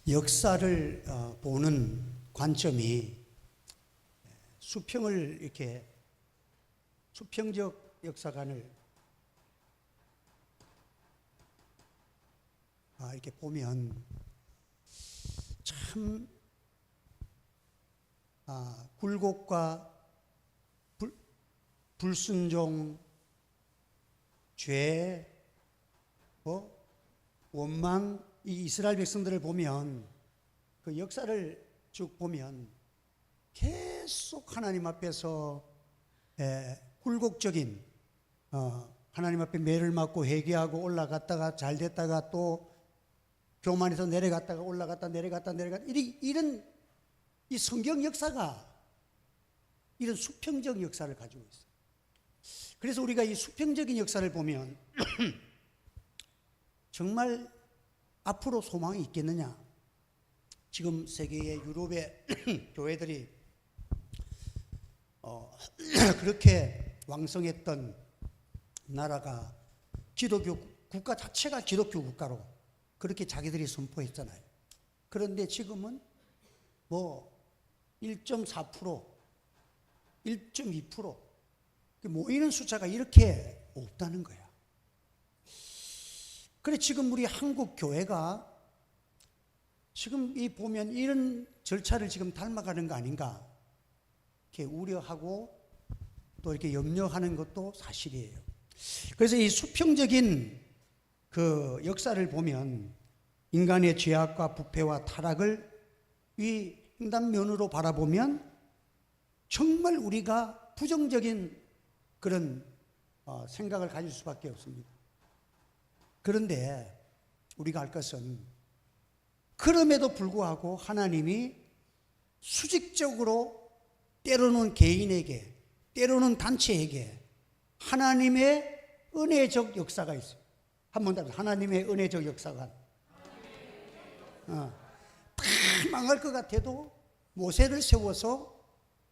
역사를 보는 관점이 수평을 이렇게 수평적 역사관을 이렇게 보면 참 굴곡과 불순종, 죄, 원망, 이 이스라엘 백성들을 보면 그 역사를 쭉 보면 계속 하나님 앞에서 굴곡적인 하나님 앞에 매를 맞고 회개하고 올라갔다가 잘 됐다가 또 교만해서 내려갔다가 올라갔다 내려갔다 이런 이 성경 역사가 이런 수평적 역사를 가지고 있어요. 그래서 우리가 이 수평적인 역사를 보면 정말 앞으로 소망이 있겠느냐? 지금 세계의 유럽의 교회들이 그렇게 왕성했던 나라가 기독교 국가 자체가 기독교 국가로 그렇게 자기들이 선포했잖아요. 그런데 지금은 뭐 1.4%, 1.2% 모이는 숫자가 이렇게 없다는 거야. 그래 지금 우리 한국 교회가 지금 이 보면 이런 절차를 지금 닮아가는 거 아닌가 이렇게 우려하고 또 이렇게 염려하는 것도 사실이에요. 그래서 이 수평적인 그 역사를 보면 인간의 죄악과 부패와 타락을 이 횡단면으로 바라보면 정말 우리가 부정적인 그런 생각을 가질 수밖에 없습니다. 그런데 우리가 알 것은 그럼에도 불구하고 하나님이 수직적으로 때로는 개인에게 때로는 단체에게 하나님의 은혜적 역사가 있어요. 한 번 더 하나님의 은혜적 역사가 다 망할 것 같아도 모세를 세워서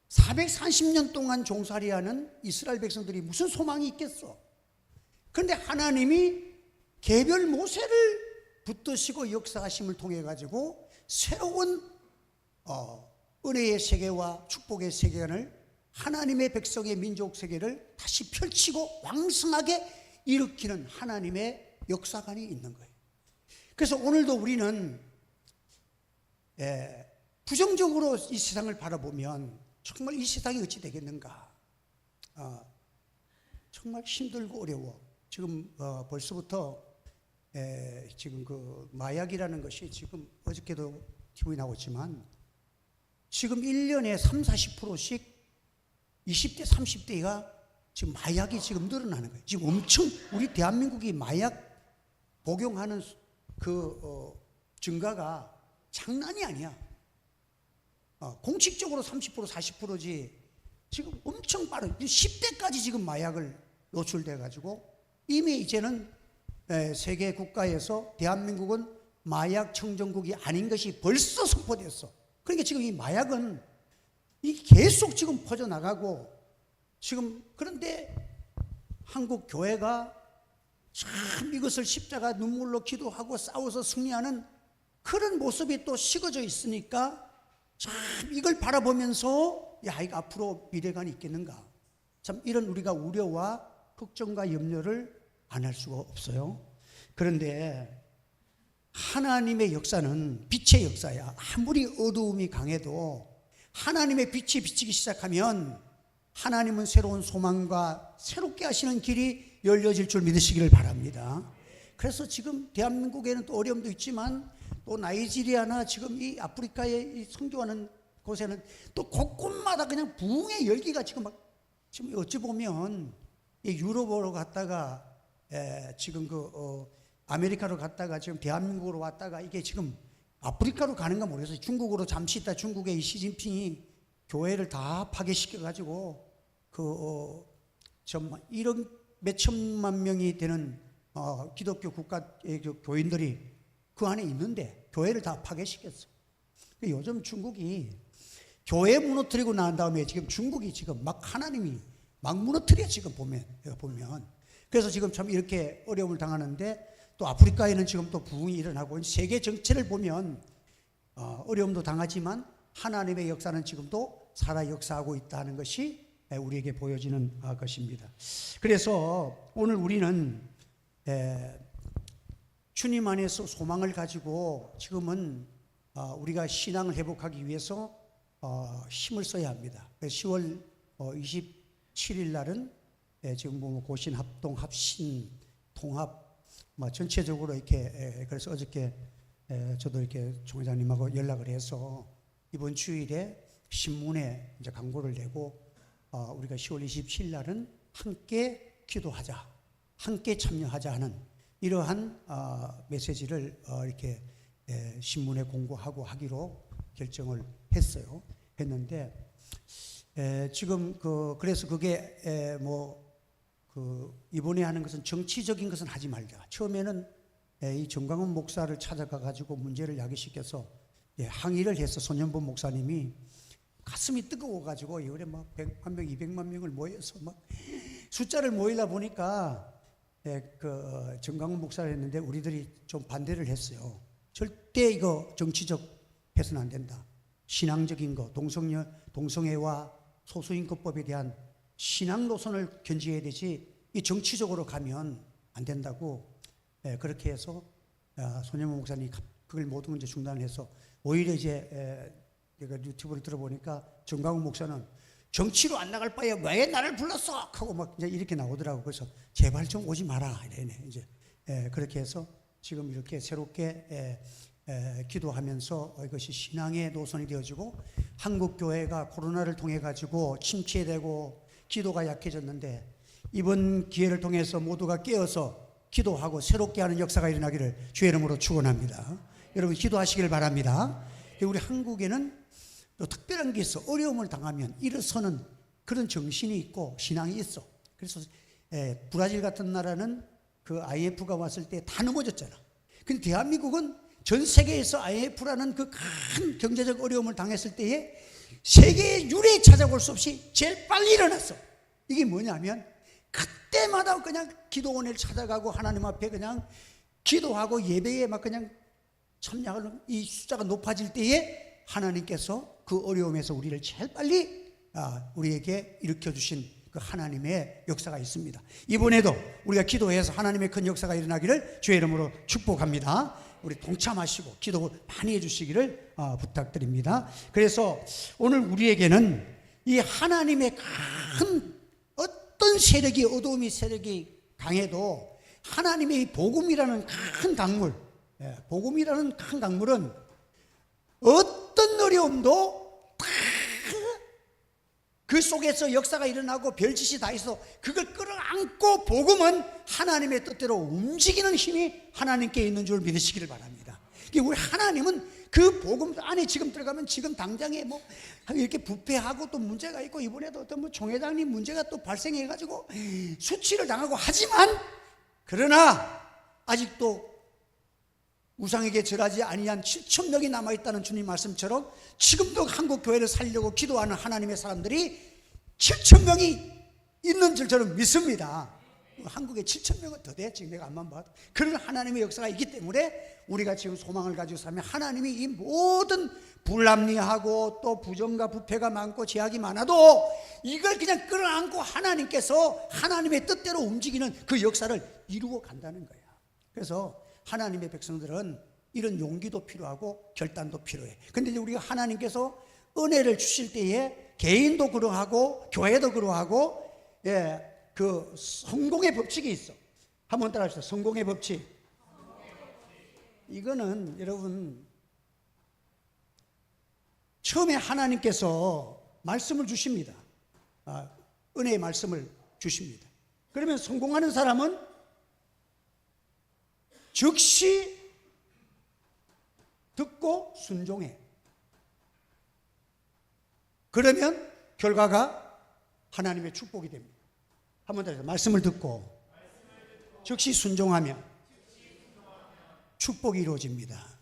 430년 동안 종살이하는 이스라엘 백성들이 무슨 소망이 있겠어. 그런데 하나님이 개별 모세를 붙드시고 역사하심을 통해 가지고 새로운 은혜의 세계와 축복의 세계관을 하나님의 백성의 민족 세계를 다시 펼치고 왕성하게 일으키는 하나님의 역사관이 있는 거예요. 그래서 오늘도 우리는 부정적으로 이 세상을 바라보면 정말 이 세상이 어찌 되겠는가. 정말 힘들고 어려워. 지금 벌써부터 지금 그 마약이라는 것이 지금 어저께도 TV에 나왔지만 지금 1년에 30-40%씩 20대 30대가 지금 마약이 지금 늘어나는 거예요. 지금 엄청 우리 대한민국이 마약 복용하는 그 증가가 장난이 아니야. 공식적으로 30% 40%지 지금 엄청 빠른 10대까지 지금 마약을 노출돼 가지고 이미 이제는 세계 국가에서 대한민국은 마약 청정국이 아닌 것이 벌써 선포됐어. 그러니까 지금 이 마약은 이 계속 지금 퍼져나가고 지금 그런데 한국 교회가 참 이것을 십자가 눈물로 기도하고 싸워서 승리하는 그런 모습이 또 식어져 있으니까 참 이걸 바라보면서 야 이거 앞으로 미래관이 있겠는가. 참 이런 우리가 우려와 걱정과 염려를 안 할 수가 없어요. 그런데 하나님의 역사는 빛의 역사야. 아무리 어두움이 강해도 하나님의 빛이 비치기 시작하면 하나님은 새로운 소망과 새롭게 하시는 길이 열려질 줄 믿으시기를 바랍니다. 그래서 지금 대한민국에는 또 어려움도 있지만 또 나이지리아나 지금 이 아프리카의 이 선교하는 곳에는 또 곳곳마다 그냥 부흥의 열기가 지금 막 지금 어찌 보면 유럽으로 갔다가 지금 아메리카로 갔다가 지금 대한민국으로 왔다가 이게 지금 아프리카로 가는가 모르겠어요. 중국으로 잠시 있다 중국의 이 시진핑이 교회를 다 파괴시켜 가지고 이런 몇천만 명이 되는 기독교 국가의 교인들이 그 안에 있는데 교회를 다 파괴시켰어. 요즘 중국이 교회 무너뜨리고 난 다음에 지금 중국이 지금 막 하나님이 막 무너뜨려 지금 보면. 그래서 지금 참 이렇게 어려움을 당하는데 또 아프리카에는 지금 또 부흥이 일어나고 세계 정체를 보면 어려움도 당하지만 하나님의 역사는 지금도 살아 역사하고 있다는 것이 우리에게 보여지는 것입니다. 그래서 오늘 우리는 주님 안에서 소망을 가지고 지금은 우리가 신앙을 회복하기 위해서 힘을 써야 합니다. 10월 27일 날은 지금 뭐 고신 합동 합신 통합 전체적으로 이렇게 그래서 어저께 저도 이렇게 총회장님하고 연락을 해서 이번 주일에 신문에 이제 광고를 내고 우리가 10월 27일 날은 함께 기도하자, 함께 참여하자 하는 이러한 메시지를 이렇게 신문에 공고하고 하기로 결정을 했는데 지금 그래서 그게 이번에 하는 것은 정치적인 것은 하지 말자. 처음에는 이 정광훈 목사를 찾아가 가지고 문제를 야기시켜서 항의를 해서 손현범 목사님이 가슴이 뜨거워 가지고 이번에 막 100만 명, 200만 명을 모여서 막 숫자를 모이다 보니까 정광훈 목사를 했는데 우리들이 좀 반대를 했어요. 절대 이거 정치적 해서는 안 된다. 신앙적인 거, 동성애와 소수인권법에 대한 신앙 노선을 견지해야 되지 이 정치적으로 가면 안 된다고 그렇게 해서 손현범 목사님이 그걸 모든 이제 중단을 해서 오히려 이제 내가 유튜브를 들어보니까 정광훈 목사는 정치로 안 나갈 바에 왜 나를 불렀어? 하고 막 이제 이렇게 나오더라고. 그래서 제발 좀 오지 마라. 이러네. 이제 그렇게 해서 지금 이렇게 새롭게 기도하면서 이것이 신앙의 노선이 되어지고 한국 교회가 코로나를 통해 가지고 침체되고 기도가 약해졌는데 이번 기회를 통해서 모두가 깨어서 기도하고 새롭게 하는 역사가 일어나기를 주의 이름으로 축원합니다. 여러분 기도하시길 바랍니다. 우리 한국에는 또 특별한 게 있어. 어려움을 당하면 일어서는 그런 정신이 있고 신앙이 있어. 그래서 브라질 같은 나라는 그 IMF가 왔을 때 다 넘어졌잖아. 근데 대한민국은 전 세계에서 IMF라는 그 큰 경제적 어려움을 당했을 때에 세계의 유례에 찾아볼 수 없이 제일 빨리 일어났어. 이게 뭐냐면 그때마다 그냥 기도원을 찾아가고 하나님 앞에 그냥 기도하고 예배에 막 그냥 참여하는 이 숫자가 높아질 때에 하나님께서 그 어려움에서 우리를 제일 빨리 우리에게 일으켜 주신 그 하나님의 역사가 있습니다. 이번에도 우리가 기도해서 하나님의 큰 역사가 일어나기를 주의 이름으로 축복합니다. 우리 동참하시고 기도 많이 해주시기를 부탁드립니다. 그래서 오늘 우리에게는 이 하나님의 큰 어떤 세력이 어두움의 세력이 강해도 하나님의 복음이라는 큰 강물, 복음이라는 큰 강물은 어떤 어려움도 그 속에서 역사가 일어나고 별짓이 다 있어 그걸 끌어안고 복음은 하나님의 뜻대로 움직이는 힘이 하나님께 있는 줄 믿으시기를 바랍니다. 우리 하나님은 그 복음 안에 지금 들어가면 지금 당장에 뭐 이렇게 부패하고 또 문제가 있고 이번에도 어떤 뭐 총회장님 문제가 또 발생해가지고 수치를 당하고 하지만 그러나 아직도 우상에게 절하지 아니한 7천 명이 남아있다는 주님 말씀처럼 지금도 한국 교회를 살리려고 기도하는 하나님의 사람들이 7천 명이 있는 줄 저는 믿습니다. 한국에 7천 명은 더 돼. 지금 내가 안만 봐도 그런 하나님의 역사가 있기 때문에 우리가 지금 소망을 가지고 살면 하나님이 이 모든 불합리하고 또 부정과 부패가 많고 제약이 많아도 이걸 그냥 끌어안고 하나님께서 하나님의 뜻대로 움직이는 그 역사를 이루어 간다는 거야. 그래서 하나님의 백성들은 이런 용기도 필요하고 결단도 필요해. 근데 이제 우리가 하나님께서 은혜를 주실 때에 개인도 그러하고 교회도 그러하고 그 성공의 법칙이 있어. 한번 따라 하시죠. 성공의 법칙. 이거는 여러분 처음에 하나님께서 말씀을 주십니다. 은혜의 말씀을 주십니다. 그러면 성공하는 사람은 즉시 듣고 순종해. 그러면 결과가 하나님의 축복이 됩니다. 한번 더 말씀을 듣고 즉시 순종하면 축복이 이루어집니다.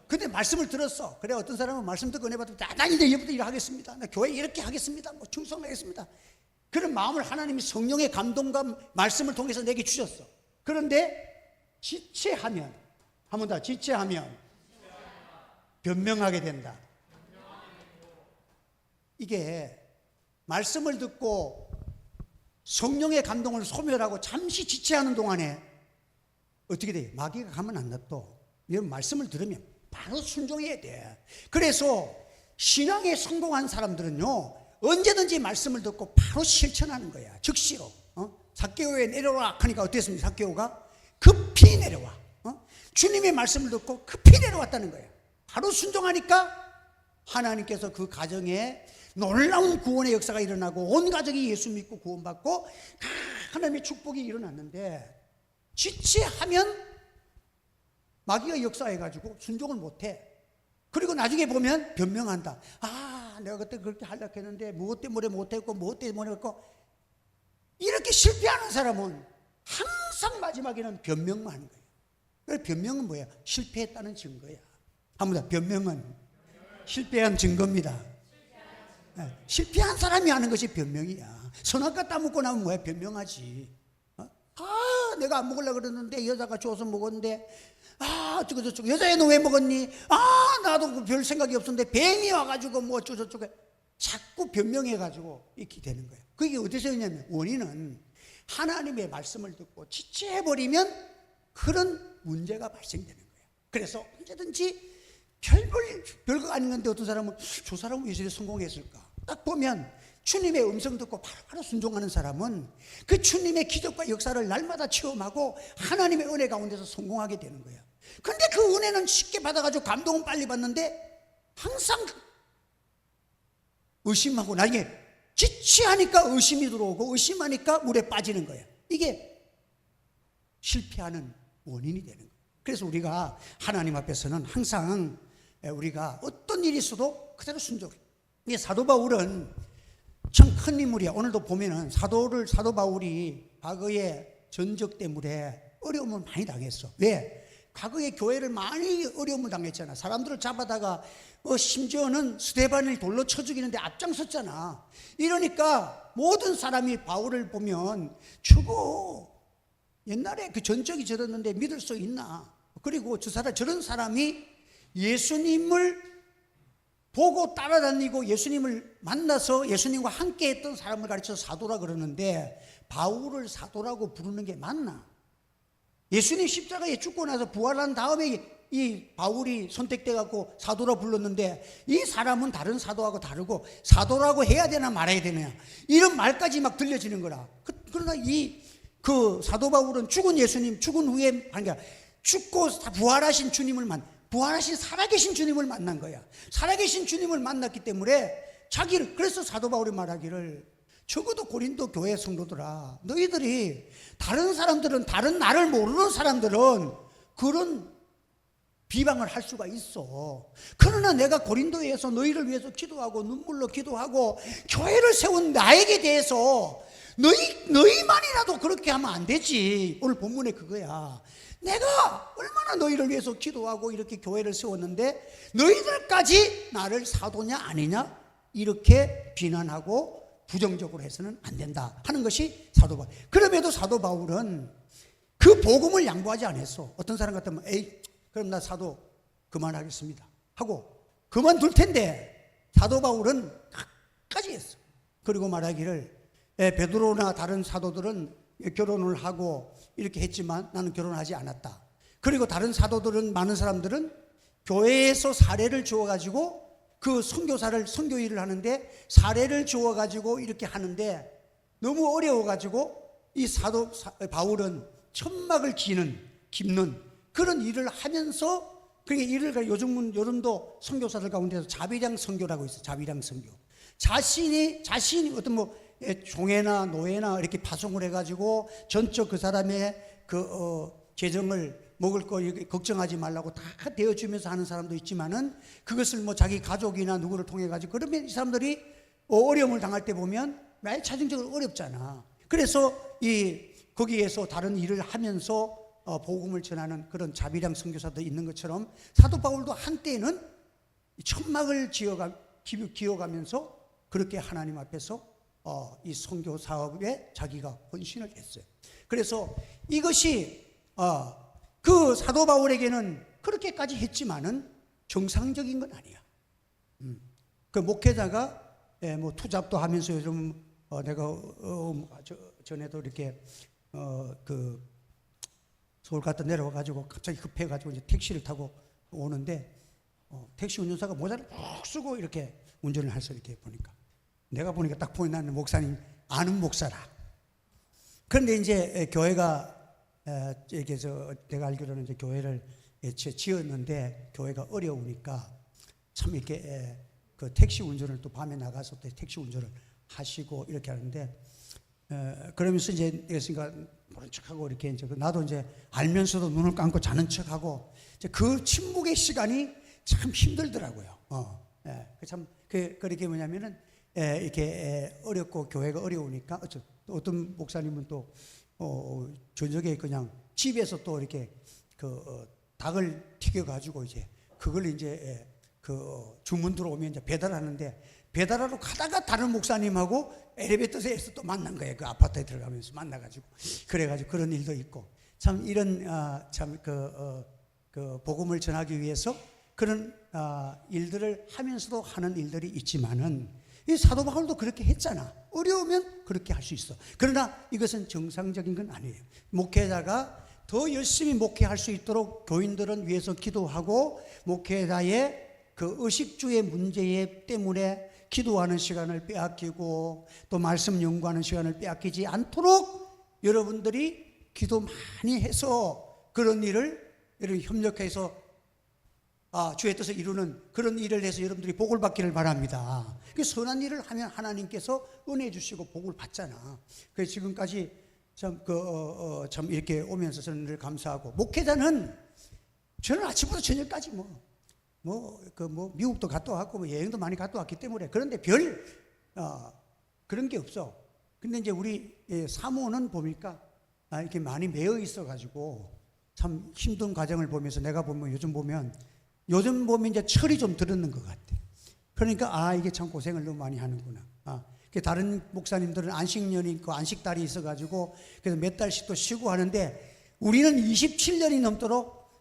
근데 말씀을 들었어. 그래 어떤 사람은 말씀 듣고 은혜 받으면 나 이제 이제부터 일하겠습니다. 나 교회 이렇게 하겠습니다. 뭐 충성하겠습니다. 그런 마음을 하나님이 성령의 감동과 말씀을 통해서 내게 주셨어. 그런데 지체하면 한번 더 지체하면 변명하게 된다. 이게 말씀을 듣고 성령의 감동을 소멸하고 잠시 지체하는 동안에 어떻게 돼요? 마귀가 가만 안 놔둬. 이런 말씀을 들으면 바로 순종해야 돼. 그래서 신앙에 성공한 사람들은요, 언제든지 말씀을 듣고 바로 실천하는 거야. 즉시로. 삭개오에 내려와 하니까 어땠습니까? 삭개오가 급히 내려와. 주님의 말씀을 듣고 급히 내려왔다는 거야. 바로 순종하니까 하나님께서 그 가정에 놀라운 구원의 역사가 일어나고 온 가족이 예수 믿고 구원받고 하나님의 축복이 일어났는데, 지체하면 마귀가 역사해가지고 순종을 못해. 그리고 나중에 보면 변명한다. 내가 그때 그렇게 하려고 했는데 무엇 때문에 못했고 무엇 때문에 했고. 이렇게 실패하는 사람은 항상 마지막에는 변명만 하는 거예요. 그래서 변명은 뭐야? 실패했다는 증거야. 한번 더, 변명은 실패한 증거입니다. 실패한 사람이 하는 것이 변명이야. 선악과 따먹고 나면 뭐야? 변명하지. 내가 안 먹으려고 그랬는데 여자가 줘서 먹었는데, 어쩌고 여자애는 왜 먹었니? 나도 별 생각이 없었는데 뱀이 와가지고 뭐 어쩌고 자꾸 변명해가지고 이렇게 되는 거예요. 그게 어디서 있냐면, 원인은 하나님의 말씀을 듣고 지체해버리면 그런 문제가 발생되는 거예요. 그래서 언제든지 별거 아닌 건데 어떤 사람은 저 사람은 왜 이렇게 성공했을까? 딱 보면 주님의 음성 듣고 바로 순종하는 사람은 그 주님의 기적과 역사를 날마다 체험하고 하나님의 은혜 가운데서 성공하게 되는 거예요. 근데 그 은혜는 쉽게 받아가지고 감동은 빨리 받는데 항상 의심하고 나중에 지체하니까 의심이 들어오고 의심하니까 물에 빠지는 거예요. 이게 실패하는 원인이 되는 거예요. 그래서 우리가 하나님 앞에서는 항상 우리가 어떤 일이 있어도 그대로 순종해. 이게 사도 바울은 참 큰 인물이야. 오늘도 보면은 사도 바울이 과거의 전적 때문에 어려움을 많이 당했어. 왜? 과거에 교회를 많이 어려움을 당했잖아. 사람들을 잡아다가 심지어는 스데반을 돌로 쳐 죽이는데 앞장섰잖아. 이러니까 모든 사람이 바울을 보면 저거 옛날에 그 전적이 저랬는데 믿을 수 있나? 그리고 저런 사람이 예수님을 보고 따라다니고 예수님을 만나서 예수님과 함께 했던 사람을 가르쳐서 사도라 그러는데, 바울을 사도라고 부르는 게 맞나? 예수님 십자가에 죽고 나서 부활한 다음에 이 바울이 선택돼 갖고 사도라 불렀는데, 이 사람은 다른 사도하고 다르고 사도라고 해야 되나 말아야 되냐, 이런 말까지 막 들려지는 거라. 그러나 그 사도 바울은 죽은 예수님, 죽은 후에 아니라 죽고 부활하신 주님을 부활하신 살아계신 주님을 만난 거야. 살아계신 주님을 만났기 때문에 그래서 사도 바울이 말하기를, 적어도 고린도 교회 성도들아, 너희들이 다른 사람들은, 다른 나를 모르는 사람들은 그런 비방을 할 수가 있어. 그러나 내가 고린도에서 너희를 위해서 기도하고 눈물로 기도하고 교회를 세운 나에게 대해서 너희만이라도 그렇게 하면 안 되지. 오늘 본문에 그거야. 내가 얼마나 너희를 위해서 기도하고 이렇게 교회를 세웠는데 너희들까지 나를 사도냐 아니냐 이렇게 비난하고 부정적으로 해서는 안 된다 하는 것이 사도 바울. 그럼에도 사도 바울은 그 복음을 양보하지 않았어. 어떤 사람 같으면 그럼 나 사도 그만하겠습니다 하고 그만둘 텐데, 사도 바울은 끝까지 했어. 그리고 말하기를, 베드로나 다른 사도들은 결혼을 하고 이렇게 했지만 나는 결혼하지 않았다. 그리고 다른 사도들은, 많은 사람들은 교회에서 사례를 주어가지고 그 선교 일을 하는데 사례를 주어가지고 이렇게 하는데 너무 어려워가지고 이 사도 바울은 천막을 깁는 그런 일을 하면서, 그러니까 일을 요즘도 선교사들 가운데서 자비량 선교라고 있어요. 자비량 선교. 자신이 어떤 종회나 노예나 이렇게 파송을 해가지고 전적 그 사람의 재정을 먹을 거 걱정하지 말라고 다 대어주면서 하는 사람도 있지만은, 그것을 자기 가족이나 누구를 통해 가지고, 그러면 이 사람들이 어려움을 당할 때 보면 말차정적으로 어렵잖아. 그래서 거기에서 다른 일을 하면서 복음을 전하는 그런 자비량 선교사도 있는 것처럼, 사도 바울도 한때는 천막을 기어가면서 그렇게 하나님 앞에서 이 선교 사업에 자기가 헌신을 했어요. 그래서 이것이 그 사도 바울에게는 그렇게까지 했지만은 정상적인 건 아니야. 그 목회자가 뭐 투잡도 하면서 요즘 내가 전에도 이렇게 그 서울 갔다 내려와 가지고 갑자기 급해 가지고 이제 택시를 타고 오는데 택시 운전사가 모자를 푹 쓰고 이렇게 운전을 해서 이렇게 보니까 내가 보니까 딱 보니 나는 목사님 아는 목사라. 그런데 이제 교회가 이게 내가 알기로는 이제 교회를 지었는데 교회가 어려우니까 참 이렇게 그 택시 운전을 또 밤에 나가서 또 택시 운전을 하시고 이렇게 하는데 그러면서 이제 그러니까 모른 척하고 이렇게 이제 나도 이제 알면서도 눈을 감고 자는 척하고 이제 그 침묵의 시간이 참 힘들더라고요. 참 그렇게 뭐냐면은 이렇게 어렵고 교회가 어려우니까 어떤 목사님은 또 저녁에 그냥 집에서 또 이렇게 그 닭을 튀겨 가지고 이제 그걸 이제 그 주문 들어오면 이제 배달하는데 배달하러 가다가 다른 목사님하고 엘리베이터에서 또 만난 거예요. 그 아파트에 들어가면서 만나가지고 그래가지고 그런 일도 있고 참 이런 참 그 복음을 전하기 위해서 그런 일들을 하면서도 하는 일들이 있지만은 이 사도 바울도 그렇게 했잖아. 어려우면 그렇게 할 수 있어. 그러나 이것은 정상적인 건 아니에요. 목회자가 더 열심히 목회할 수 있도록 교인들은 위해서 기도하고 목회자의 그 의식주의 문제 때문에 기도하는 시간을 빼앗기고 또 말씀 연구하는 시간을 빼앗기지 않도록 여러분들이 기도 많이 해서 그런 일을 협력해서 주의 뜻을 이루는 그런 일을 해서 여러분들이 복을 받기를 바랍니다. 그 선한 일을 하면 하나님께서 은혜 주시고 복을 받잖아. 그래서 지금까지 참 이렇게 오면서 저는 늘 감사하고 목회자는 저는 아침부터 저녁까지 미국도 갔다 왔고 여행도 많이 갔다 왔기 때문에 그런데 별 그런 게 없어. 근데 이제 우리 사모는 보니까 이렇게 많이 매여 있어 가지고 참 힘든 과정을 보면서 내가 보면 요즘 보면 이제 철이 좀 들었는 것 같아. 그러니까 이게 참 고생을 너무 많이 하는구나. 다른 목사님들은 안식년이 있고 안식달이 있어 가지고 그래서 몇 달씩 또 쉬고 하는데 우리는 27년이 넘도록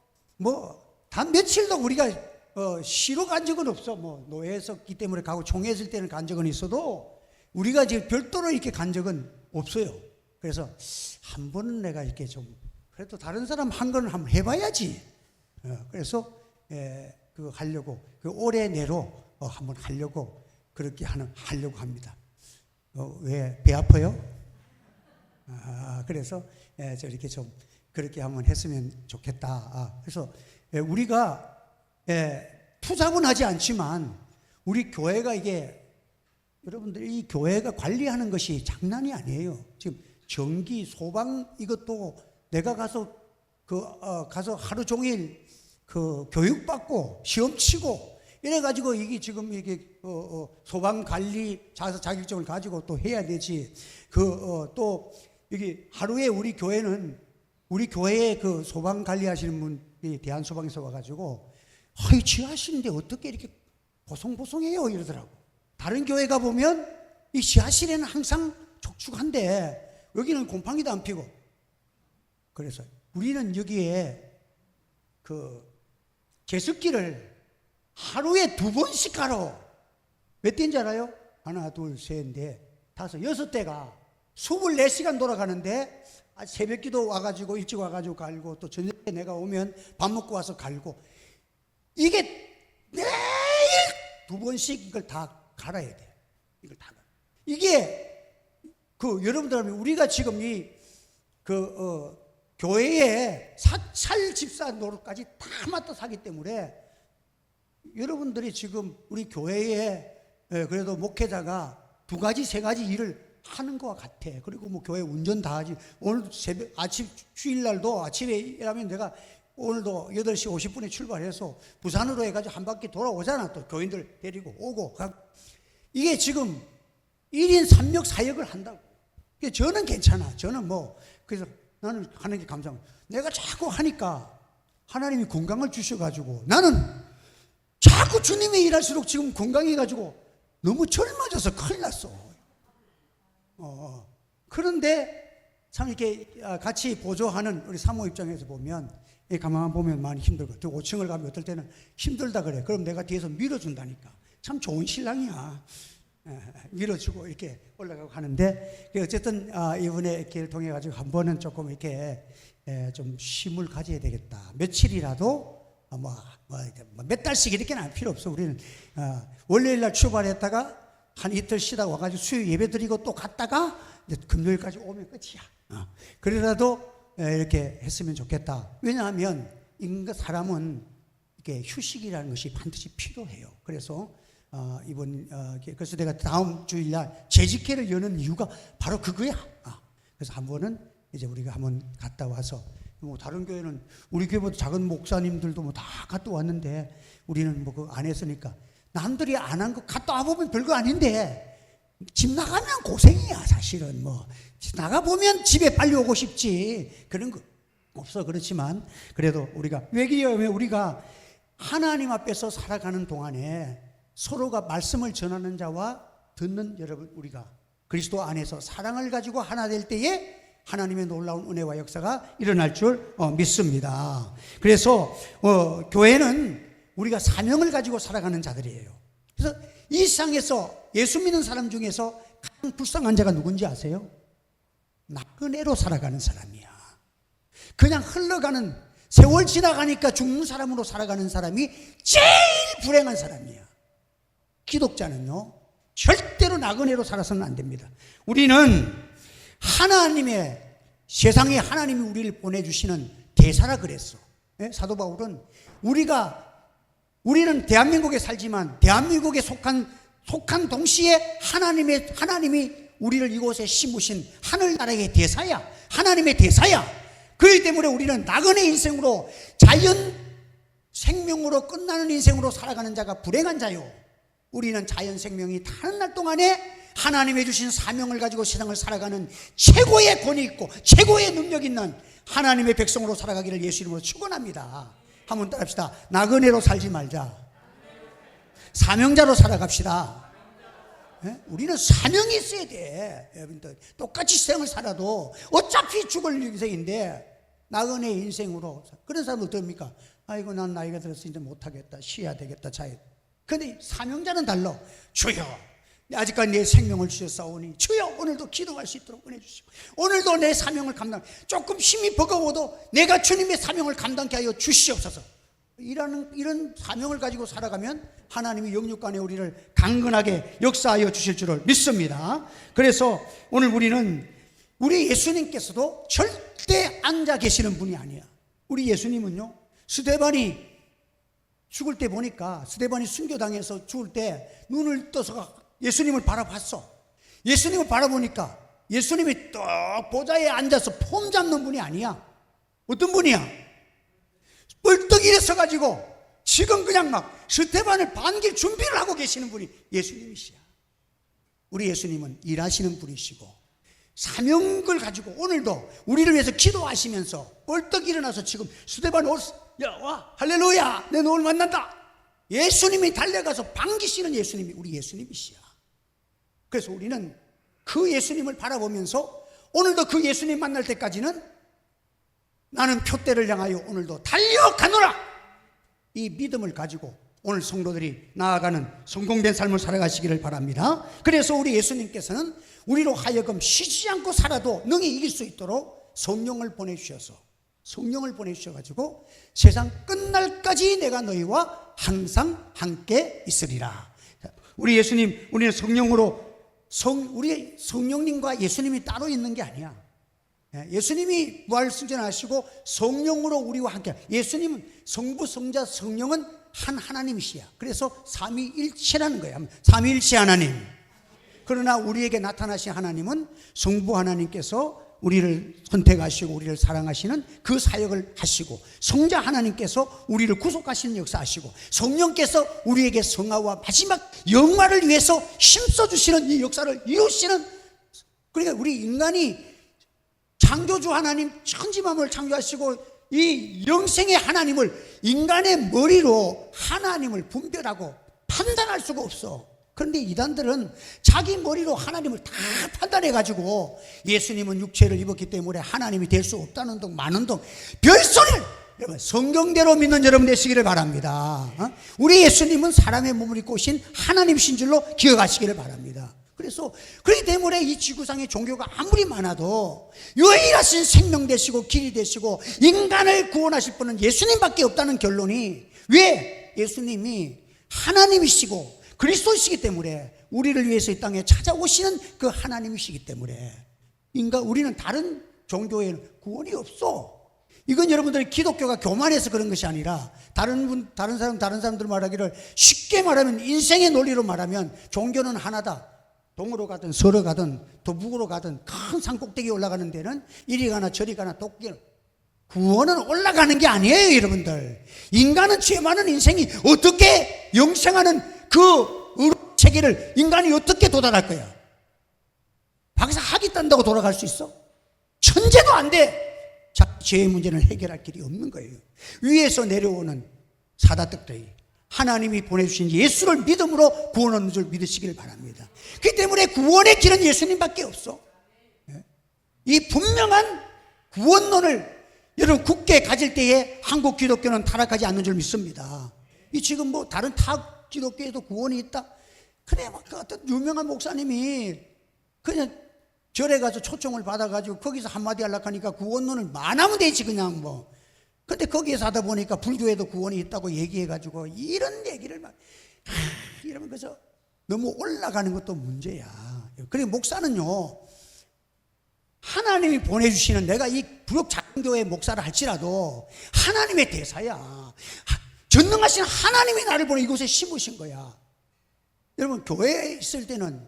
단 며칠도 우리가 쉬러 간 적은 없어. 노예했었기 때문에 가고 총회했을 때는 간 적은 있어도 우리가 지금 별도로 이렇게 간 적은 없어요. 그래서 한 번은 내가 이렇게 좀 그래도 다른 사람 한 건 한번 해봐야지. 그래서 그거 하려고 올해 내로 한번 하려고 그렇게 하려고 합니다. 왜 배 아파요? 그래서 저렇게 좀 그렇게 한번 했으면 좋겠다. 그래서 우리가 투잡은 하지 않지만 우리 교회가 이게 여러분들 이 교회가 관리하는 것이 장난이 아니에요. 지금 전기, 소방 이것도 내가 가서 가서 하루 종일 교육받고 시험 치고 이래가지고 이게 지금 이게 소방 관리 자격증을 가지고 또 해야 되지. 또 이게 하루에 우리 교회에 그 소방 관리하시는 분이 대한소방에서 와가지고 지하실인데 어떻게 이렇게 보송보송해요 이러더라고. 다른 교회 가 보면 이 지하실에는 항상 촉촉한데 여기는 곰팡이도 안 피고. 그래서 우리는 여기에 제습기를 하루에 2번씩 갈아. 몇 대인지 알아요? 하나, 둘, 셋, 넷, 다섯, 6대가 24시간 돌아가는데 새벽기도 와가지고 일찍 와가지고 갈고 또 저녁에 내가 오면 밥 먹고 와서 갈고 이게 매일 2번씩 이걸 다 갈아야 돼. 이걸 다 갈아. 이게 여러분들 하면 우리가 지금 교회에 사찰 집사 노릇까지 다 맡아 사기 때문에 여러분들이 지금 우리 교회에 그래도 목회자가 2가지 3가지 일을 하는 것과 같아. 그리고 교회 운전 다 하지. 오늘 아침 주일날도 아침에 일하면 내가 오늘도 8시 50분에 출발해서 부산으로 해가지고 한 바퀴 돌아오잖아. 또 교인들 데리고 오고. 이게 지금 1인 3역 4역을 한다고. 저는 괜찮아. 저는 그래서 나는 하는 게 감사합니다. 내가 자꾸 하니까 하나님이 건강을 주셔가지고 나는 자꾸 주님이 일할수록 지금 건강해가지고 너무 젊어져서 큰일 났어. 그런데 참 이렇게 같이 보조하는 우리 사모 입장에서 보면 가만 보면 많이 힘들고, 또 5층을 가면 어떨 때는 힘들다 그래. 그럼 내가 뒤에서 밀어준다니까. 참 좋은 신랑이야. 밀어주고 이렇게 올라가고 하는데, 어쨌든 이번에 기회를 통해 가지고 한 번은 조금 이렇게 좀 쉼을 가져야 되겠다. 며칠이라도 몇 달씩 이렇게는 할 필요 없어. 우리는 월요일 날 출발했다가 한 이틀 쉬다가 와가지고 수요 예배 드리고 또 갔다가 이제 금요일까지 오면 끝이야. 그래라도 이렇게 했으면 좋겠다. 왜냐하면 사람은 이렇게 휴식이라는 것이 반드시 필요해요. 그래서 그래서 내가 다음 주일날 재직회를 여는 이유가 바로 그거야. 그래서 한 번은 이제 우리가 한번 갔다 와서, 다른 교회는 우리 교회보다 작은 목사님들도 다 갔다 왔는데 우리는 그거 안 했으니까, 남들이 안 한 거 갔다 와보면 별거 아닌데, 집 나가면 고생이야. 사실은 집 나가보면 집에 빨리 오고 싶지, 그런 거 없어. 그렇지만 그래도 우리가 우리가 하나님 앞에서 살아가는 동안에 서로가 말씀을 전하는 자와 듣는 여러분, 우리가 그리스도 안에서 사랑을 가지고 하나 될 때에 하나님의 놀라운 은혜와 역사가 일어날 줄 믿습니다. 그래서 교회는 우리가 사명을 가지고 살아가는 자들이에요. 그래서 이 세상에서 예수 믿는 사람 중에서 가장 불쌍한 자가 누군지 아세요? 나그네로 살아가는 사람이야. 그냥 흘러가는, 세월 지나가니까 죽는 사람으로 살아가는 사람이 제일 불행한 사람이야. 기독자는요, 절대로 나그네로 살아서는 안 됩니다. 우리는 세상에 하나님이 우리를 보내주시는 대사라 그랬어. 사도 바울은 우리는 대한민국에 살지만 대한민국에 속한 동시에 하나님이 우리를 이곳에 심으신 하늘나라의 대사야. 하나님의 대사야. 그렇기 때문에 우리는 나그네 인생으로, 자연 생명으로 끝나는 인생으로 살아가는 자가 불행한 자요. 우리는 자연 생명이 타는 날 동안에 하나님의 주신 사명을 가지고 세상을 살아가는 최고의 권위 있고 최고의 능력 있는 하나님의 백성으로 살아가기를 예수 이름으로 축원합니다. 한번 따라합시다. 나그네로 살지 말자. 사명자로 살아갑시다. 우리는 사명이 있어야 돼. 여러분들 똑같이 세상을 살아도 어차피 죽을 인생인데, 나그네 인생으로 그런 사람은 어떻습니까? 아이고, 난 나이가 들어서 이제 못하겠다, 쉬어야 되겠다, 자유. 근데 사명자는 달라. 주여, 아직까지 내 생명을 주셨사오니 주여, 오늘도 기도할 수 있도록 은혜 주시고, 오늘도 내 사명을 조금 힘이 버거워도 내가 주님의 사명을 감당케 하여 주시옵소서. 이런 사명을 가지고 살아가면 하나님이 영육간에 우리를 강건하게 역사하여 주실 줄을 믿습니다. 그래서 오늘 우리 예수님께서도 절대 앉아 계시는 분이 아니야. 우리 예수님은요, 스데반이 죽을 때 보니까, 스데반이 순교당해서 죽을 때 눈을 떠서 예수님을 바라봤어. 예수님을 바라보니까 예수님이 또 보좌에 앉아서 폼 잡는 분이 아니야. 어떤 분이야? 뻘떡 일어서가지고 지금 그냥 스데반을 반길 준비를 하고 계시는 분이 예수님이시야. 우리 예수님은 일하시는 분이시고 사명을 가지고 오늘도 우리를 위해서 기도하시면서 뻘떡 일어나서 지금 스데반 와 할렐루야, 내 오늘 만난다. 예수님이 달려가서 반기시는 예수님이 우리 예수님이시야. 그래서 우리는 그 예수님을 바라보면서 오늘도 그 예수님 만날 때까지는 나는 표대를 향하여 오늘도 달려가노라, 이 믿음을 가지고 오늘 성도들이 나아가는 성공된 삶을 살아가시기를 바랍니다. 그래서 우리 예수님께서는 우리로 하여금 쉬지 않고 살아도 능히 이길 수 있도록 성령을 보내주셔가지고 세상 끝날까지 내가 너희와 항상 함께 있으리라. 우리 예수님, 우리는 우리 성령님과 예수님이 따로 있는 게 아니야. 예수님이 부활승천하시고 성령으로 우리와 함께, 예수님은 성부, 성자, 성령은 한 하나님이시야. 그래서 삼위일체라는 거야. 삼위일체 하나님. 그러나 우리에게 나타나신 하나님은 성부 하나님께서 우리를 선택하시고 우리를 사랑하시는 그 사역을 하시고, 성자 하나님께서 우리를 구속하시는 역사하시고, 성령께서 우리에게 성화와 마지막 영화를 위해서 힘써주시는 이 역사를 이루시는, 그러니까 우리 인간이 창조주 하나님, 천지만물을 창조하시고 이 영생의 하나님을 인간의 머리로 하나님을 분별하고 판단할 수가 없어. 그런데 이단들은 자기 머리로 하나님을 다 판단해가지고 예수님은 육체를 입었기 때문에 하나님이 될 수 없다는 등 많은 등 별소리를 여러분, 성경대로 믿는 여러분 되시기를 바랍니다. 우리 예수님은 사람의 몸을 입고 오신 하나님이신 줄로 기억하시기를 바랍니다. 그래서 그렇기 때문에 이 지구상의 종교가 아무리 많아도 유일하신 생명 되시고 길이 되시고 인간을 구원하실 분은 예수님밖에 없다는 결론이, 왜? 예수님이 하나님이시고 그리스도이시기 때문에, 우리를 위해서 이 땅에 찾아오시는 그 하나님이시기 때문에 우리는 다른 종교에는 구원이 없어. 이건 여러분들이 기독교가 교만해서 그런 것이 아니라, 다른 사람들 말하기를 쉽게 말하면, 인생의 논리로 말하면 종교는 하나다. 동으로 가든 서로 가든 도북으로 가든 큰 산꼭대기에 올라가는 데는 이리 가나 저리 가나 구원은 올라가는 게 아니에요, 여러분들. 인간은 죄 많은 인생이 어떻게 영생하는 그 체계를 인간이 어떻게 도달할 거야? 밖에서 학위 딴다고 돌아갈 수 있어? 천재도 안 돼. 자, 죄의 문제는 해결할 길이 없는 거예요. 위에서 내려오는 사다떡들이 하나님이 보내주신 예수를 믿음으로 구원 얻는 줄 믿으시기를 바랍니다. 그렇기 때문에 구원의 길은 예수님밖에 없어. 이 분명한 구원론을 여러분 굳게 가질 때에 한국 기독교는 타락하지 않는 줄 믿습니다. 이 지금 뭐 다른 타 기독교에도 구원이 있다? 그래, 막 그 어떤 유명한 목사님이 그냥 절에 가서 초청을 받아가지고 거기서 한마디 하려고 하니까 구원론을 말하면 되지, 그냥 뭐. 근데 거기에서 하다 보니까 불교에도 구원이 있다고 얘기해가지고 이런 얘기를 막, 이러면 그저 너무 올라가는 것도 문제야. 그리고 목사는요, 하나님이 보내주시는, 내가 이 부역 작은 교회 목사를 할지라도 하나님의 대사야. 전능하신 하나님이 나를 보내 이곳에 심으신 거야. 여러분, 교회에 있을 때는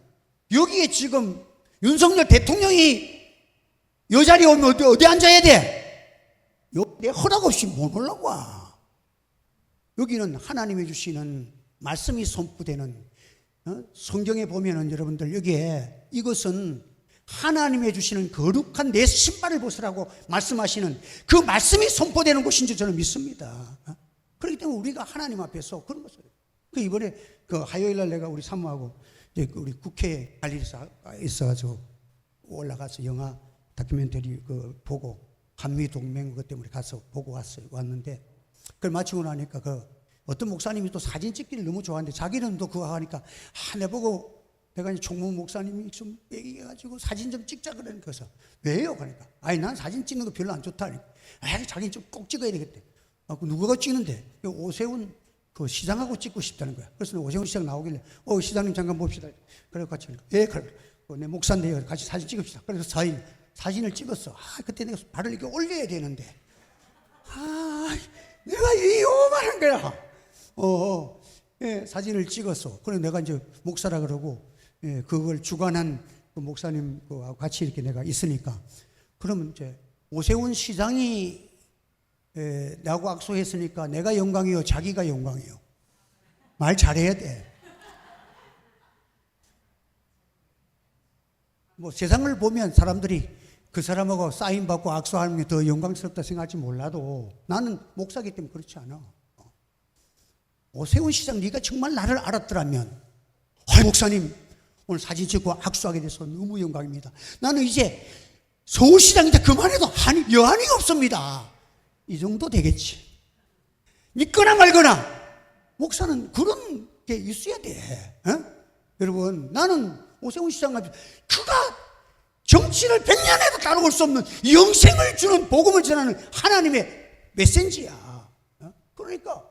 여기에 지금 윤석열 대통령이 요 자리에 오면 어디 앉아야 돼? 내 허락 없이 못 올라와. 여기는 하나님이 주시는 말씀이 선포되는, 성경에 보면은 여러분들 여기에 이것은 하나님이 주시는 거룩한 내 신발을 벗으라고 말씀하시는 그 말씀이 선포되는 곳인 줄 저는 믿습니다. 그렇기 때문에 우리가 하나님 앞에서 그런 것을, 그 이번에 그 화요일 날 내가 우리 사모하고 이제 우리 국회에 갈 일이 있어가지고 올라가서 영화 다큐멘터리 그 보고, 한미 동맹 그것 때문에 가서 보고 왔는데, 그걸 마치고 나니까 그 어떤 목사님이 또 사진 찍기를 너무 좋아하는데 자기는 또 그거 하니까 내보고, 내가 이제 총무 목사님이 좀 얘기해가지고 사진 좀 찍자 그러니까, 그래서 왜요? 그러니까 아니 난 사진 찍는 거 별로 안 좋다. 자기는 좀 꼭 찍어야 되겠대. 누구가 찍는데? 오세훈 그 시장하고 찍고 싶다는 거야. 그래서 오세훈 시장 나오길래 시장님 잠깐 봅시다. 그래서 같이 그래 내 목사인데요, 같이 사진 찍읍시다. 그래서 사진을 찍었어. 그때 내가 발을 이렇게 올려야 되는데, 내가 이 요만한 거야. 사진을 찍었어. 그래서 내가 이제 목사라 그러고, 그걸 주관한 그 목사님 같이 이렇게 내가 있으니까, 그러면 이제 오세훈 시장이 나하고 악수했으니까 내가 영광이요, 자기가 영광이요? 말 잘해야 돼. 뭐 세상을 보면 사람들이 그 사람하고 사인 받고 악수하는 게 더 영광스럽다 생각할지 몰라도 나는 목사기 때문에 그렇지 않아. 오세훈 시장, 네가 정말 나를 알았더라면, 목사님 오늘 사진 찍고 악수하게 돼서 너무 영광입니다. 나는 이제 서울시장인데 그만해도 여한이 없습니다. 이 정도 되겠지. 믿거나 말거나 목사는 그런 게 있어야 돼. 여러분, 나는 오세훈 시장 앞에 그가 정치를 100년에도 따라올 수 없는 영생을 주는 복음을 전하는 하나님의 메신지야. 그러니까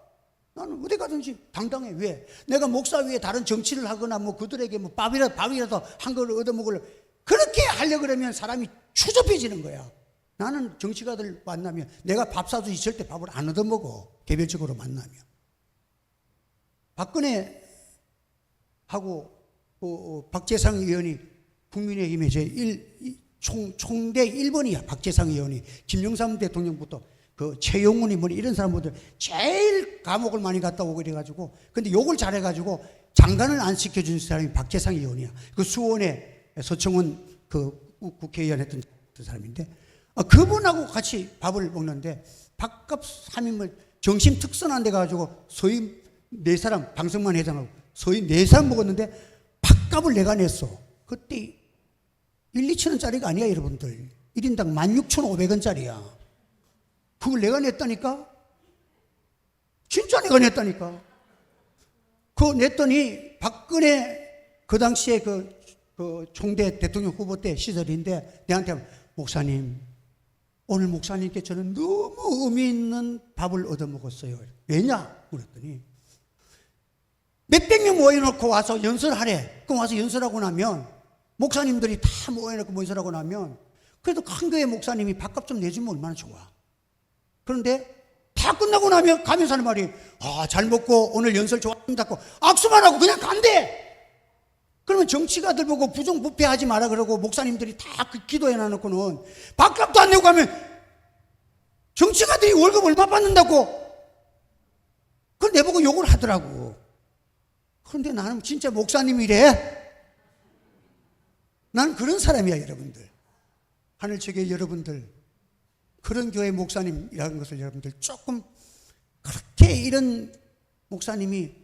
나는 어디 가든지 당당해. 왜? 내가 목사 위에 다른 정치를 하거나 뭐 그들에게 뭐 밥이라도 한 걸 얻어먹을, 그렇게 하려고 그러면 사람이 추접해지는 거야. 나는 정치가들 만나면 내가 밥 사주지 절대 밥을 안 얻어먹어. 개별적으로 만나면. 박근혜 하고 박재상 의원이 국민의힘의 총대 1번이야. 박재상 의원이. 김영삼 대통령부터 그 최용훈이 뭐 이런 사람들 제일 감옥을 많이 갔다 오고 이래가지고, 근데 욕을 잘해가지고 장관을 안 시켜준 사람이 박재상 의원이야. 그 수원에 서청원 그 국회의원 했던 그 사람인데, 그분하고 같이 밥을 먹는데 밥값 3인분 정심 특선한 데 가가지고 소위 4사람, 방송만 회장하고 소위 4사람 먹었는데 밥값을 내가 냈어. 그때 1, 2천 원짜리가 아니야, 여러분들. 1인당 16,500원짜리야. 그걸 내가 냈다니까? 진짜 내가 냈다니까. 그거 냈더니 박근혜 그 당시에 그 총대 대통령 후보 때 시절인데 내한테 목사님, 오늘 목사님께 저는 너무 의미 있는 밥을 얻어먹었어요. 왜냐? 그랬더니 몇백 명 모여놓고 와서 연설하래. 그럼 와서 연설하고 나면 목사님들이 다 모여놓고 연설하고 나면 그래도 큰 교회 목사님이 밥값 좀 내주면 얼마나 좋아. 그런데 다 끝나고 나면 가면서 하는 말이 잘 먹고 오늘 연설 좋았습니다 하고 악수만 하고 그냥 간대. 그러면 정치가들 보고 부정부패하지 마라 그러고 목사님들이 다 그 기도해 놔놓고는 밥값도 안 내고 가면 정치가들이 월급 얼마 받는다고 그걸 내보고 욕을 하더라고. 그런데 나는 진짜 목사님이래. 나는 그런 사람이야. 여러분들, 하늘책의 여러분들, 그런 교회 목사님이라는 것을 여러분들 조금 그렇게 이런 목사님이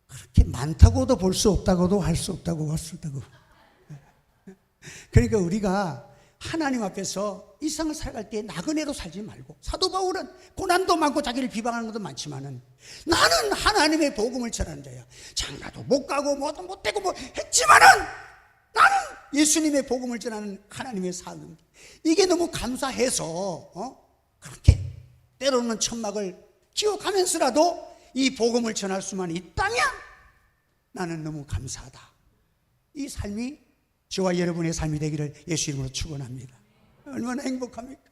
그렇게 많다고도 볼 수 없다고도 할 수 없다고 할 수 없다고. 그러니까 우리가 하나님 앞에서 일상을 살아갈 때 나그네로 살지 말고, 사도 바울은 고난도 많고 자기를 비방하는 것도 많지만은 나는 하나님의 복음을 전하는 자야. 장가도 못 가고 뭐도 못 되고 뭐 했지만은 나는 예수님의 복음을 전하는 하나님의 삶, 이게 너무 감사해서 그렇게 때로는 천막을 기억하면서라도 이 복음을 전할 수만 있다면 나는 너무 감사하다. 이 삶이 저와 여러분의 삶이 되기를 예수 이름으로 축원합니다. 얼마나 행복합니까?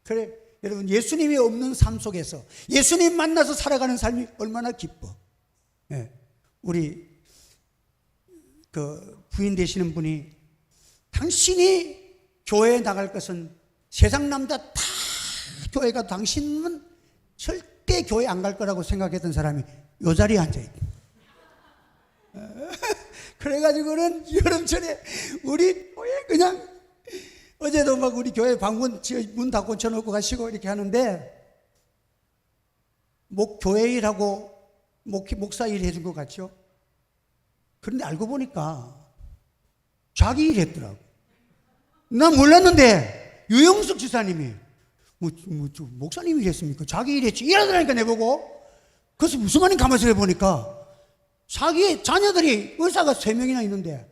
그래, 여러분, 예수님이 없는 삶 속에서 예수님 만나서 살아가는 삶이 얼마나 기뻐. 우리 그 부인 되시는 분이 당신이 교회에 나갈 것은 세상 남자 다 교회 가도 당신은 절대 교회 안 갈 거라고 생각했던 사람이 이 자리에 앉아있다. 그래가지고는 여름철에 우리 교회 그냥 어제도 막 우리 교회 방문 문 닫고 쳐놓고 가시고 이렇게 하는데 교회 일하고 목사 일 해준 것 같죠? 그런데 알고 보니까 자기 일 했더라고. 난 몰랐는데 유영숙 지사님이 목사님이 일했습니까? 자기 일 했지. 일하더라니까 내보고. 그래서 무슨 말인가 가만히 해보니까 자기 자녀들이 의사가 3명이나 있는데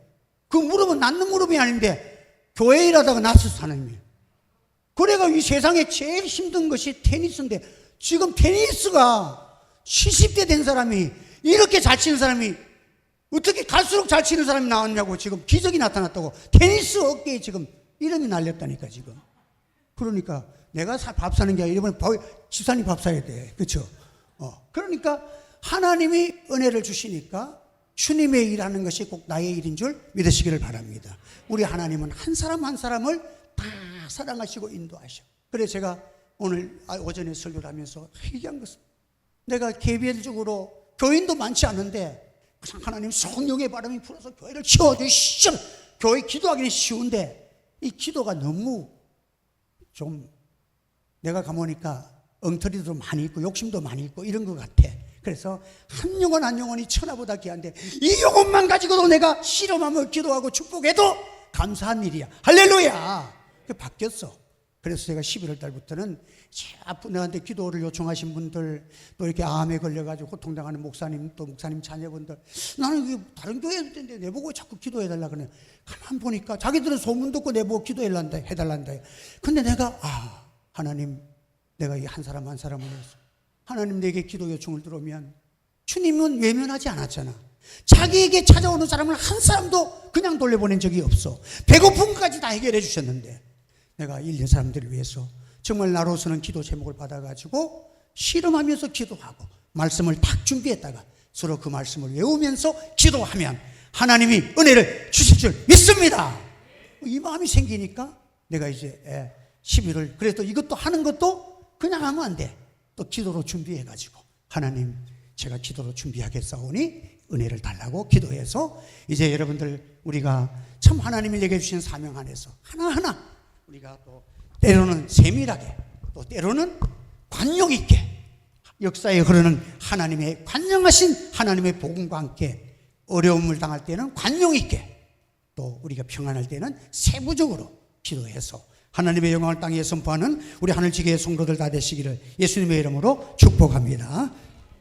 그 무릎은 낫는 무릎이 아닌데 교회 일하다가 났었어, 하나님이. 그래가 이 세상에 제일 힘든 것이 테니스인데 지금 테니스가 70대 된 사람이 이렇게 잘 치는 사람이 어떻게 갈수록 잘 치는 사람이 나왔냐고 지금 기적이 나타났다고. 테니스 어깨에 지금 이름이 날렸다니까 지금. 그러니까 내가 밥 사는 게 아니라 이번에 지사님 밥 사야 돼. 그렇죠? 그러니까 하나님이 은혜를 주시니까 주님의 일하는 것이 꼭 나의 일인 줄 믿으시기를 바랍니다. 우리 하나님은 한 사람 한 사람을 다 사랑하시고 인도하셔. 그래서 제가 오늘 오전에 설교를 하면서 얘기한 것은 내가 개별적으로 교인도 많지 않은데 그냥 하나님 성령의 바람이 불어서 교회를 치워주시죠. 교회 기도하기는 쉬운데 이 기도가 너무 좀 내가 가보니까 엉터리도 많이 있고 욕심도 많이 있고 이런 것 같아. 그래서 한 영혼 한 영혼이 천하보다 귀한데 이 영혼만 가지고도 내가 실험하며 기도하고 축복해도 감사한 일이야. 할렐루야. 그게 바뀌었어. 그래서 제가 11월 달부터는 내한테 기도를 요청하신 분들, 또 이렇게 암에 걸려가지고 고통당하는 목사님, 또 목사님 자녀분들, 나는 이게 다른 교회 있는데 내보고 자꾸 기도해달라 그래. 가만 보니까 자기들은 소문 듣고 내보고 해달란다. 근데 내가 하나님, 내가 이 한 사람 한 사람을 해서 하나님 내게 기도 요청을 들어오면 주님은 외면하지 않았잖아. 자기에게 찾아오는 사람을 한 사람도 그냥 돌려보낸 적이 없어. 배고픈 것까지 다 해결해 주셨는데 내가 일련 사람들을 위해서 정말 나로서는 기도 제목을 받아가지고 실험하면서 기도하고 말씀을 딱 준비했다가 서로 그 말씀을 외우면서 기도하면 하나님이 은혜를 주실 줄 믿습니다. 이 마음이 생기니까 내가 이제 11월 그래도 이것도 하는 것도 그냥 하면 안 돼. 또 기도로 준비해가지고 하나님 제가 기도로 준비하겠사오니 은혜를 달라고 기도해서 이제 여러분들 우리가 참 하나님이 내게 주신 사명 안에서 하나하나 우리가 또 때로는 세밀하게 또 때로는 관용 있게 역사에 흐르는 하나님의 관영하신 하나님의 복음과 함께 어려움을 당할 때는 관용 있게 또 우리가 평안할 때는 세부적으로 기도해서 하나님의 영광을 땅에 선포하는 우리 하늘지교의 성도들 다 되시기를 예수님의 이름으로 축복합니다.